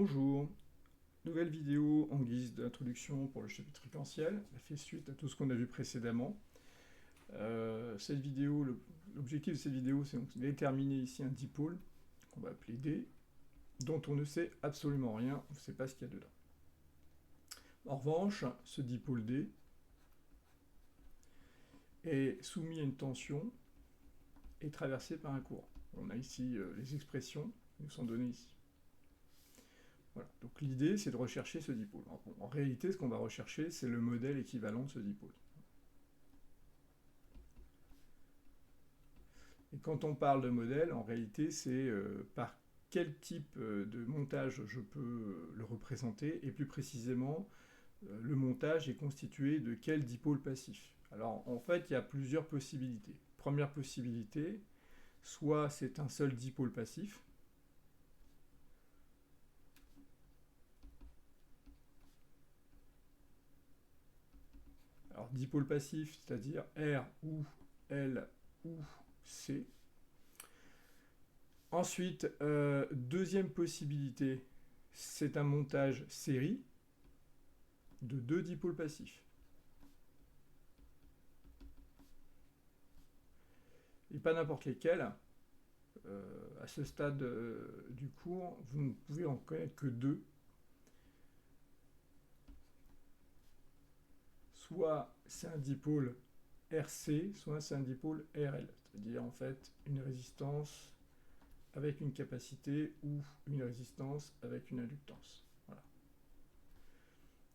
Bonjour, nouvelle vidéo en guise d'introduction pour le chapitre fréquentiel. Elle fait suite à tout ce qu'on a vu précédemment. Cette vidéo, l'objectif de cette vidéo, c'est donc de déterminer ici un dipôle, qu'on va appeler D, dont on ne sait absolument rien, on ne sait pas ce qu'il y a dedans. En revanche, ce dipôle D est soumis à une tension et traversé par un courant. On a ici les expressions qui nous sont données ici. Voilà. Donc l'idée, c'est de rechercher ce dipôle. En réalité, ce qu'on va rechercher, c'est le modèle équivalent de ce dipôle. Et quand on parle de modèle, en réalité, c'est par quel type de montage je peux le représenter, et plus précisément, le montage est constitué de quel dipôle passif. Alors, en fait, il y a plusieurs possibilités. Première possibilité, soit c'est un seul dipôle passif, alors dipôle passif, c'est-à-dire R ou L ou C. Ensuite, deuxième possibilité, c'est un montage série de deux dipôles passifs. Et pas n'importe lesquels. À ce stade du cours, vous ne pouvez en connaître que deux. Soit c'est un dipôle RC, soit c'est un dipôle RL, c'est-à-dire en fait une résistance avec une capacité ou une résistance avec une inductance. Voilà.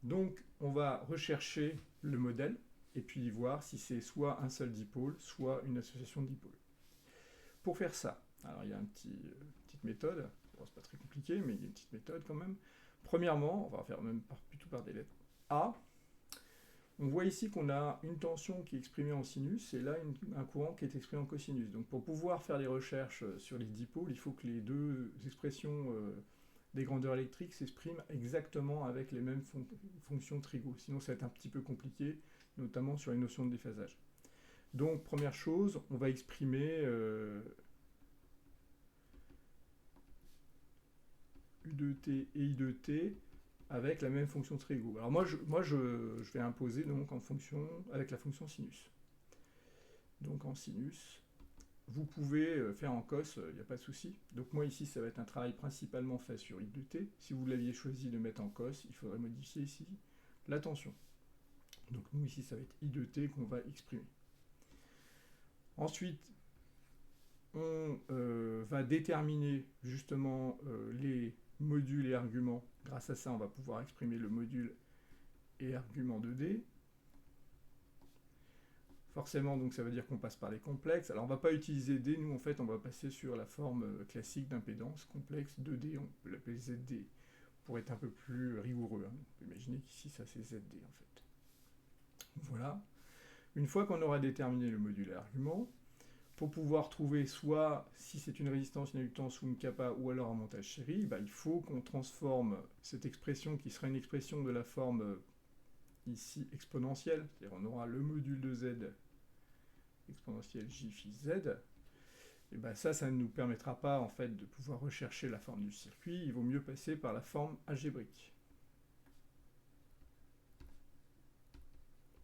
Donc on va rechercher le modèle et puis voir si c'est soit un seul dipôle, soit une association de dipôles. Pour faire ça, alors il y a une petite méthode, bon, c'est pas très compliqué, mais il y a une petite méthode quand même. Premièrement, on va faire même plutôt par des lettres A. On voit ici qu'on a une tension qui est exprimée en sinus et là un courant qui est exprimé en cosinus. Donc pour pouvoir faire des recherches sur les dipôles, il faut que les deux expressions des grandeurs électriques s'expriment exactement avec les mêmes fonctions trigo. Sinon ça va être un petit peu compliqué, notamment sur les notions de déphasage. Donc première chose, on va exprimer U de t et I de t avec la même fonction trigo. Alors moi je vais imposer donc en fonction avec la fonction sinus. Donc en sinus, vous pouvez faire en cos, il n'y a pas de souci. Donc moi ici ça va être un travail principalement fait sur I de t. Si vous l'aviez choisi de mettre en cos, il faudrait modifier ici la tension. Donc nous ici ça va être I de t qu'on va exprimer. Ensuite, on va déterminer justement les modules et arguments. Grâce à ça, on va pouvoir exprimer le module et argument de D. Forcément, donc ça veut dire qu'on passe par les complexes. Alors on ne va pas utiliser D, nous en fait on va passer sur la forme classique d'impédance complexe 2D, on peut l'appeler ZD, pour être un peu plus rigoureux. Hein. On peut imaginer qu'ici ça c'est ZD en fait. Voilà. Une fois qu'on aura déterminé le module et argument, pour pouvoir trouver soit si c'est une résistance, une inductance ou une kappa, ou alors un montage série, bah, il faut qu'on transforme cette expression qui sera une expression de la forme ici exponentielle, c'est-à-dire on aura le module de z exponentielle j phi z, et bah ça ne nous permettra pas en fait de pouvoir rechercher la forme du circuit, il vaut mieux passer par la forme algébrique.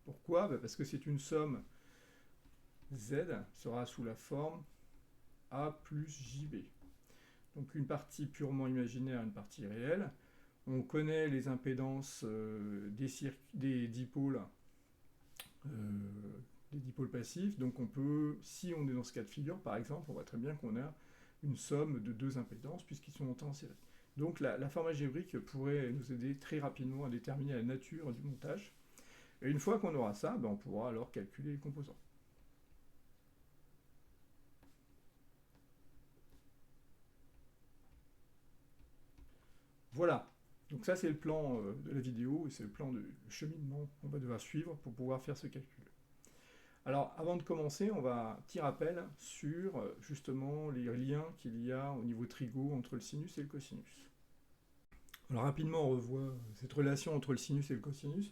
Pourquoi? Bah parce que c'est une somme z sera sous la forme a plus jb. Donc une partie purement imaginaire, une partie réelle. On connaît les impédances des dipôles passifs, donc on peut, si on est dans ce cas de figure par exemple, on voit très bien qu'on a une somme de deux impédances puisqu'ils sont montés en série. Donc la forme algébrique pourrait nous aider très rapidement à déterminer la nature du montage. Et une fois qu'on aura ça, ben on pourra alors calculer les composants. Voilà, donc ça c'est le plan de la vidéo et c'est le plan de cheminement qu'on va devoir suivre pour pouvoir faire ce calcul. Alors avant de commencer, on va un petit rappel sur justement les liens qu'il y a au niveau trigo entre le sinus et le cosinus. Alors rapidement on revoit cette relation entre le sinus et le cosinus.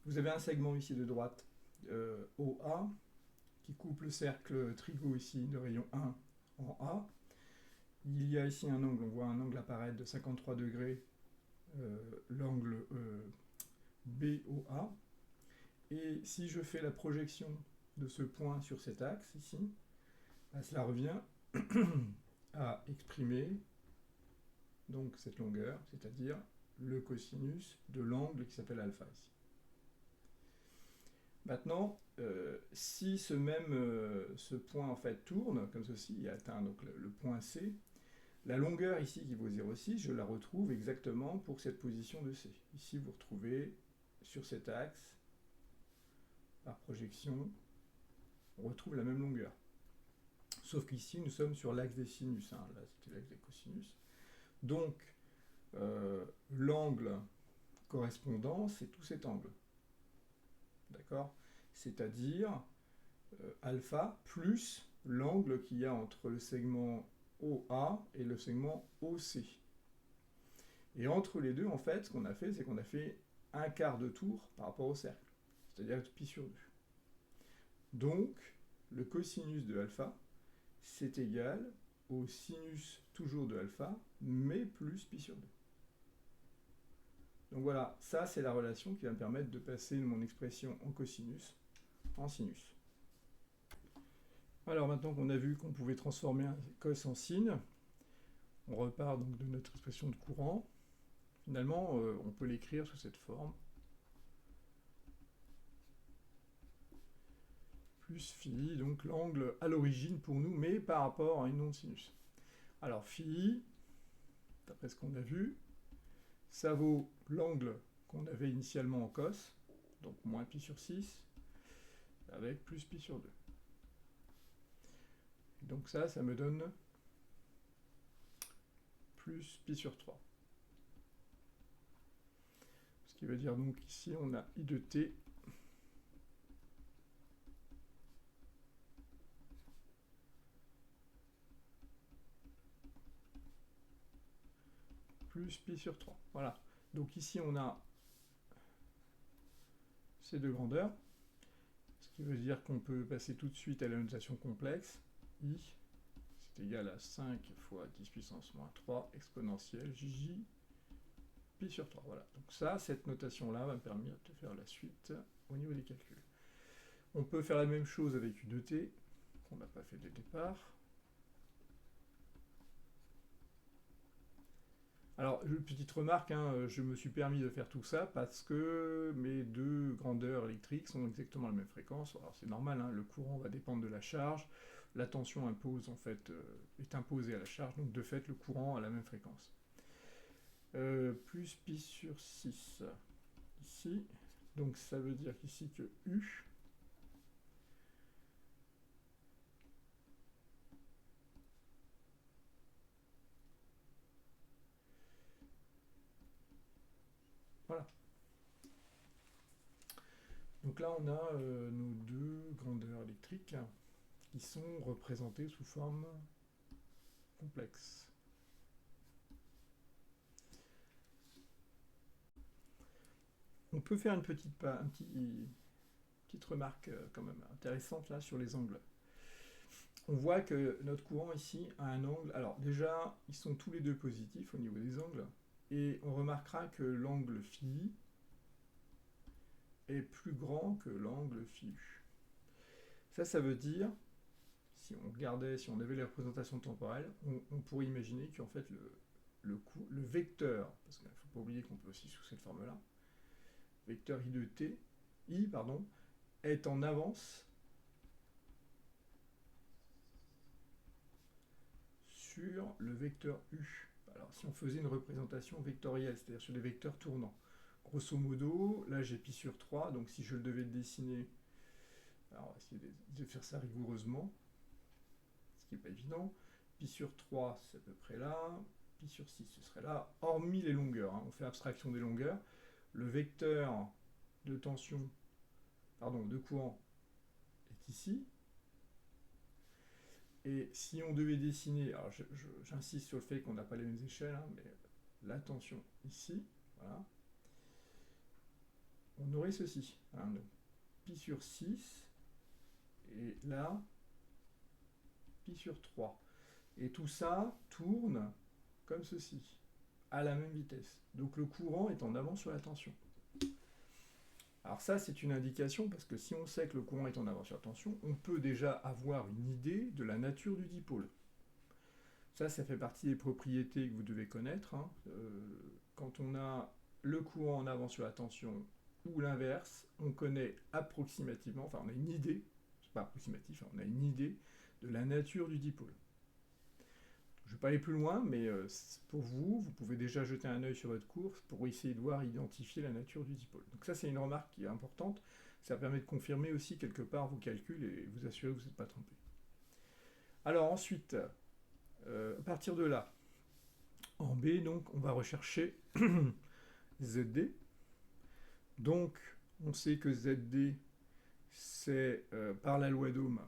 Vous avez un segment ici de droite, OA, qui coupe le cercle trigo ici de rayon 1 en A. Il y a ici un angle, on voit un angle apparaître de 53 degrés, l'angle BOA. Et si je fais la projection de ce point sur cet axe ici, ben, cela revient à exprimer donc cette longueur, c'est-à-dire le cosinus de l'angle qui s'appelle alpha ici. Maintenant, si ce point en fait tourne comme ceci, il atteint donc le point C, la longueur ici qui vaut 0,6, je la retrouve exactement pour cette position de C. Ici, vous retrouvez sur cet axe, par projection, on retrouve la même longueur. Sauf qu'ici, nous sommes sur l'axe des sinus. Hein. Là, c'était l'axe des cosinus. Donc, l'angle correspondant, c'est tout cet angle. D'accord? C'est-à-dire alpha plus l'angle qu'il y a entre le segment OA et le segment OC. Et entre les deux, en fait, ce qu'on a fait, c'est qu'on a fait un quart de tour par rapport au cercle, c'est-à-dire pi sur 2. Donc, le cosinus de alpha, c'est égal au sinus toujours de alpha, mais plus pi sur 2. Donc voilà, ça c'est la relation qui va me permettre de passer mon expression en cosinus en sinus. Alors maintenant qu'on a vu qu'on pouvait transformer un cos en sin, on repart donc de notre expression de courant. Finalement, on peut l'écrire sous cette forme. Plus phi, donc l'angle à l'origine pour nous, mais par rapport à une onde sinus. Alors phi, d'après ce qu'on a vu, ça vaut l'angle qu'on avait initialement en cos, donc moins pi sur 6, avec plus pi sur 2. Donc ça me donne plus pi sur 3. Ce qui veut dire donc ici, on a I de t plus pi sur 3. Voilà. Donc ici, on a ces deux grandeurs, ce qui veut dire qu'on peut passer tout de suite à la notation complexe. I, c'est égal à 5 fois 10 puissance moins 3 exponentielle J pi sur 3. Voilà. Donc ça, cette notation-là va me permettre de faire la suite au niveau des calculs. On peut faire la même chose avec U de t, qu'on n'a pas fait dès le départ. Alors, petite remarque, hein, je me suis permis de faire tout ça parce que mes deux grandeurs électriques sont exactement à la même fréquence. Alors c'est normal, hein, le courant va dépendre de la charge, la tension impose, en fait, est imposée à la charge, donc de fait le courant a la même fréquence. Plus pi sur 6 ici, donc ça veut dire qu'ici que U voilà. Donc là, on a nos deux grandeurs électriques qui sont représentées sous forme complexe. On peut faire une petite remarque quand même intéressante là sur les angles. On voit que notre courant ici a un angle. Alors déjà, ils sont tous les deux positifs au niveau des angles. Et on remarquera que l'angle phi est plus grand que l'angle phi u. Ça veut dire, si on avait les représentations temporelles, on pourrait imaginer qu'en fait le vecteur, parce qu'il ne faut pas oublier qu'on peut aussi sous cette forme-là, vecteur I de t, est en avance sur le vecteur U. Alors si on faisait une représentation vectorielle, c'est-à-dire sur des vecteurs tournants, grosso modo, là j'ai pi sur 3, donc si je devais le dessiner, alors on va essayer de faire ça rigoureusement, ce qui n'est pas évident, pi sur 3 c'est à peu près là, pi sur 6 ce serait là, hormis les longueurs, hein, on fait abstraction des longueurs, le vecteur de tension, de courant est ici, et si on devait dessiner, alors j'insiste sur le fait qu'on n'a pas les mêmes échelles, hein, mais la tension ici, voilà, on aurait ceci, hein, donc pi sur 6, et là, pi sur 3. Et tout ça tourne comme ceci, à la même vitesse. Donc le courant est en avant sur la tension. Alors ça, c'est une indication, parce que si on sait que le courant est en avant sur la tension, on peut déjà avoir une idée de la nature du dipôle. Ça fait partie des propriétés que vous devez connaître, hein. Quand on a le courant en avant sur la tension ou l'inverse, on connaît approximativement, enfin on a une idée, c'est pas approximatif, hein, on a une idée de la nature du dipôle. Je ne vais pas aller plus loin, mais pour vous, vous pouvez déjà jeter un œil sur votre course pour essayer de voir, identifier la nature du dipôle. Donc ça, c'est une remarque qui est importante. Ça permet de confirmer aussi quelque part vos calculs et vous assurer que vous n'êtes pas trompé. Alors ensuite, à partir de là, en B, donc, on va rechercher ZD. Donc, on sait que ZD, c'est par la loi d'Ohm,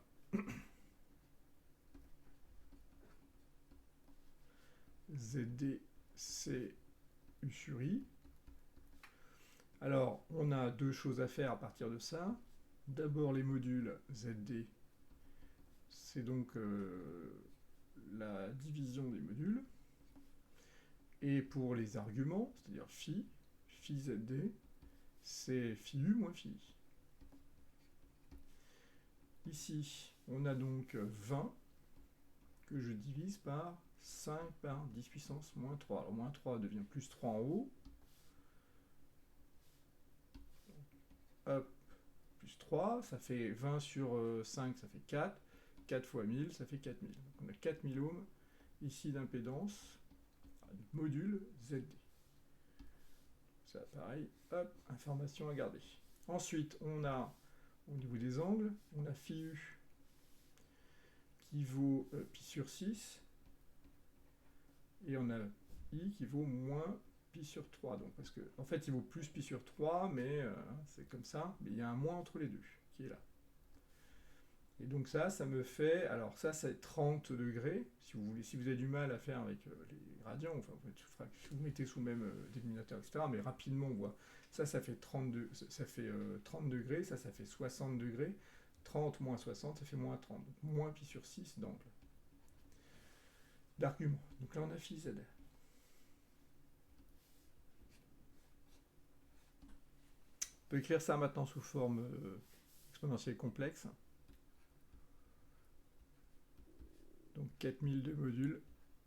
ZD, c'est U sur I. Alors, on a deux choses à faire à partir de ça. D'abord, les modules ZD, c'est donc la division des modules. Et pour les arguments, c'est-à-dire phi ZD, c'est phi U moins phi I. Ici, on a donc 20 que je divise par 5 par 10 puissance moins 3. Alors, moins 3 devient plus 3 en haut. Hop, plus 3, ça fait 20 sur 5, ça fait 4. 4 fois 1000, ça fait 4000. Donc on a 4000 ohms ici d'impédance, module ZD. Ça, pareil, hop, information à garder. Ensuite, on a, au niveau des angles, on a phi U qui vaut pi sur 6, et on a I qui vaut moins pi sur 3. Donc, parce que, en fait, il vaut plus pi sur 3, mais c'est comme ça, mais il y a un moins entre les deux, qui est là. Et donc ça me fait, alors ça c'est 30 degrés, si vous voulez, si vous avez du mal à faire avec les gradients, enfin vous mettez sous le même dénominateur, etc., mais rapidement on voit, ça fait 30 degrés, ça fait 60 degrés, 30 moins 60, ça fait moins 30, donc moins pi sur 6 d'angle. D'argument. Donc là on a phi Z. On peut écrire ça maintenant sous forme exponentielle complexe. Donc 4000 de modules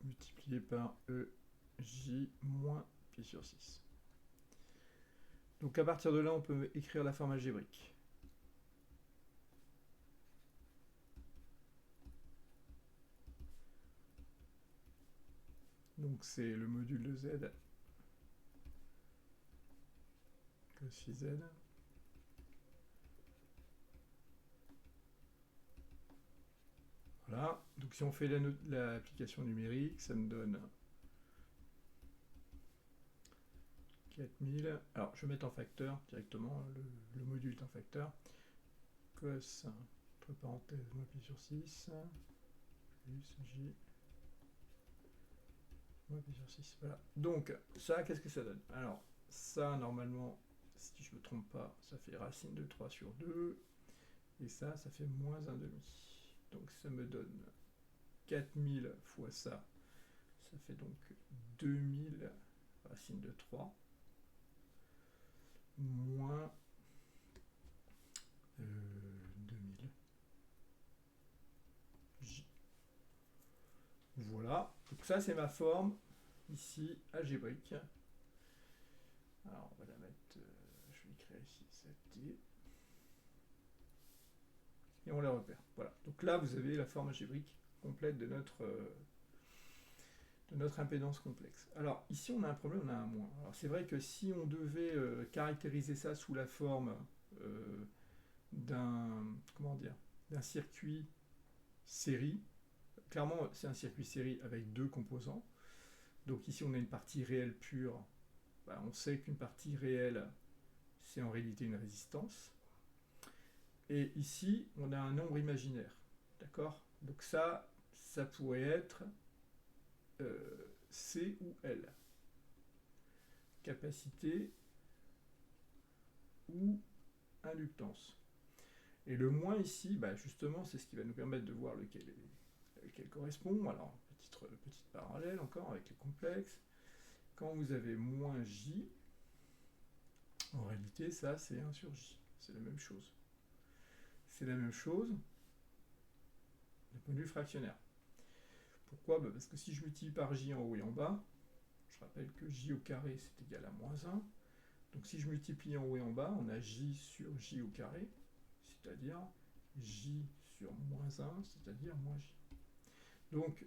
multiplié par EJ moins pi sur 6. Donc à partir de là, on peut écrire la forme algébrique. Donc c'est le module de Z cos phi Z. Voilà, donc si on fait l'application numérique, ça me donne 4000. Alors je vais mettre en facteur directement, le module est en facteur. Cos, entre parenthèses, moins pi sur 6, plus J, moins pi sur 6. Voilà. Donc ça, qu'est-ce que ça donne? Alors ça, normalement, si je ne me trompe pas, ça fait racine de 3 sur 2. Et ça fait moins 1,5. Donc ça me donne 4000 fois ça. Ça fait donc 2000 racine de 3. Moins 2000. J. Voilà. Donc ça, c'est ma forme ici algébrique. Alors, on va la mettre... je vais écrire ici ZT. Et on la repère. Voilà. Donc là, vous avez la forme algébrique complète de notre impédance complexe. Alors, ici, on a un problème, on a un moins. Alors, c'est vrai que si on devait caractériser ça sous la forme d'un circuit série, clairement, c'est un circuit série avec deux composants. Donc ici, on a une partie réelle pure. Bah, on sait qu'une partie réelle, c'est en réalité une résistance. Et ici, on a un nombre imaginaire. D'accord? Donc ça pourrait être C ou L. Capacité ou inductance. Et le moins ici, bah justement, c'est ce qui va nous permettre de voir lequel correspond. Alors, petite parallèle encore avec les complexes. Quand vous avez moins j, en réalité, ça, c'est 1 sur j. C'est la même chose. C'est la même chose d'un point de vue fractionnaire. Pourquoi? Parce que si je multiplie par j en haut et en bas, je rappelle que j au carré, c'est égal à moins 1. Donc si je multiplie en haut et en bas, on a j sur j au carré, c'est-à-dire j sur moins 1, c'est-à-dire moins j. Donc,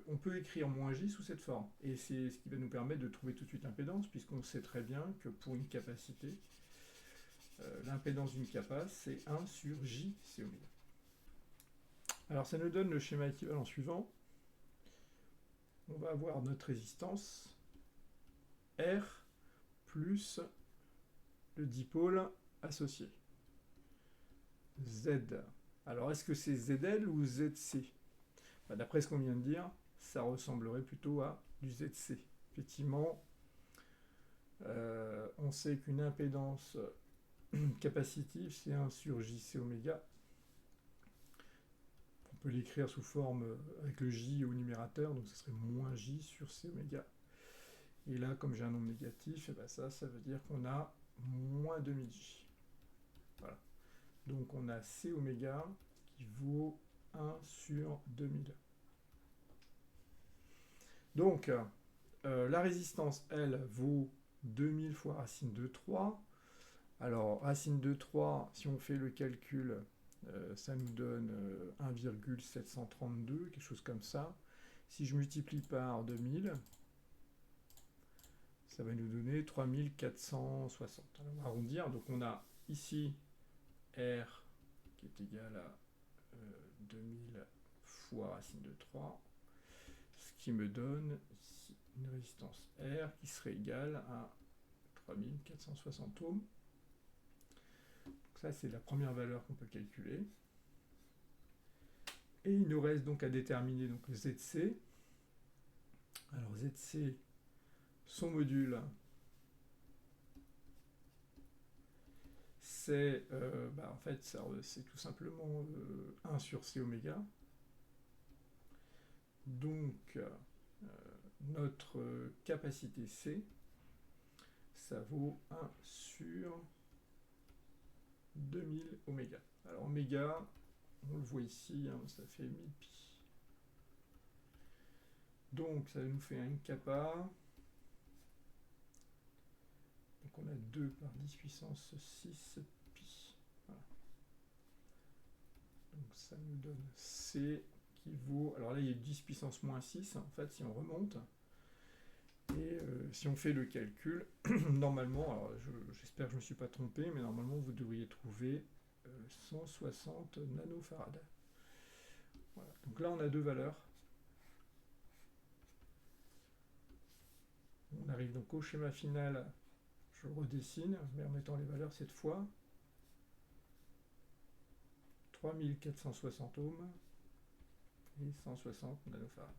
on peut écrire moins j sous cette forme. Et c'est ce qui va nous permettre de trouver tout de suite l'impédance, puisqu'on sait très bien que pour une capacité, l'impédance d'une capace, c'est 1 sur j, c'est oméga. Alors, ça nous donne le schéma équivalent suivant. On va avoir notre résistance, R, plus le dipôle associé, Z. Alors, est-ce que c'est ZL ou ZC? D'après ce qu'on vient de dire, ça ressemblerait plutôt à du ZC. Effectivement, on sait qu'une impédance capacitive, c'est 1 sur JC oméga. On peut l'écrire sous forme avec le J au numérateur, donc ce serait moins J sur C oméga. Et là, comme j'ai un nombre négatif, et ben ça veut dire qu'on a moins demi-J. Voilà. Donc on a C oméga qui vaut 1 sur 2000. Donc, la résistance, elle, vaut 2000 fois racine de 3. Alors, racine de 3, si on fait le calcul, ça nous donne 1,732, quelque chose comme ça. Si je multiplie par 2000, ça va nous donner 3460. Alors, on va arrondir, donc on a ici R qui est égal à 2000 fois racine de 3, ce qui me donne ici une résistance R qui serait égale à 3460 ohms. Donc ça, c'est la première valeur qu'on peut calculer. Et il nous reste donc à déterminer donc, le ZC. Alors ZC, son module, c'est en fait, c'est tout simplement 1 sur C oméga. Donc, notre capacité C, ça vaut 1 sur 2000 oméga. Alors, oméga, on le voit ici, hein, ça fait 1000 pi. Donc, ça nous fait 1 kappa. Donc, on a 2 par 10 puissance 6 pi. Voilà. Donc, ça nous donne C qui vaut... Alors là, il y a 10 puissance moins 6, en fait, si on remonte. Et si on fait le calcul, normalement, alors j'espère que je ne me suis pas trompé, mais normalement, vous devriez trouver 160 nanofarads. Voilà. Donc là, on a deux valeurs. On arrive donc au schéma final. Je redessine, mais en mettant les valeurs cette fois. 3460 ohms et 160 nanofarads.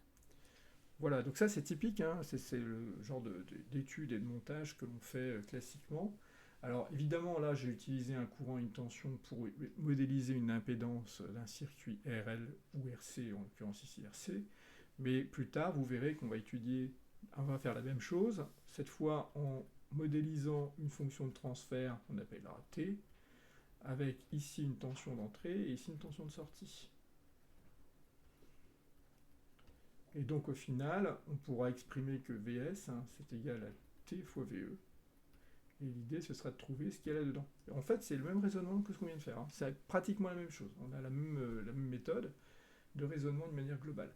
Voilà, donc ça c'est typique, hein, c'est le genre d'étude et de montage que l'on fait classiquement. Alors évidemment là j'ai utilisé un courant et une tension pour modéliser une impédance d'un circuit RL ou RC, en l'occurrence ici RC, mais plus tard vous verrez qu'on va faire la même chose, cette fois en modélisant une fonction de transfert qu'on appellera T, avec ici une tension d'entrée et ici une tension de sortie. Et donc au final, on pourra exprimer que Vs, hein, c'est égal à T fois Ve. Et l'idée, ce sera de trouver ce qu'il y a là-dedans. En fait, c'est le même raisonnement que ce qu'on vient de faire. Hein. C'est pratiquement la même chose. On a la même méthode de raisonnement de manière globale.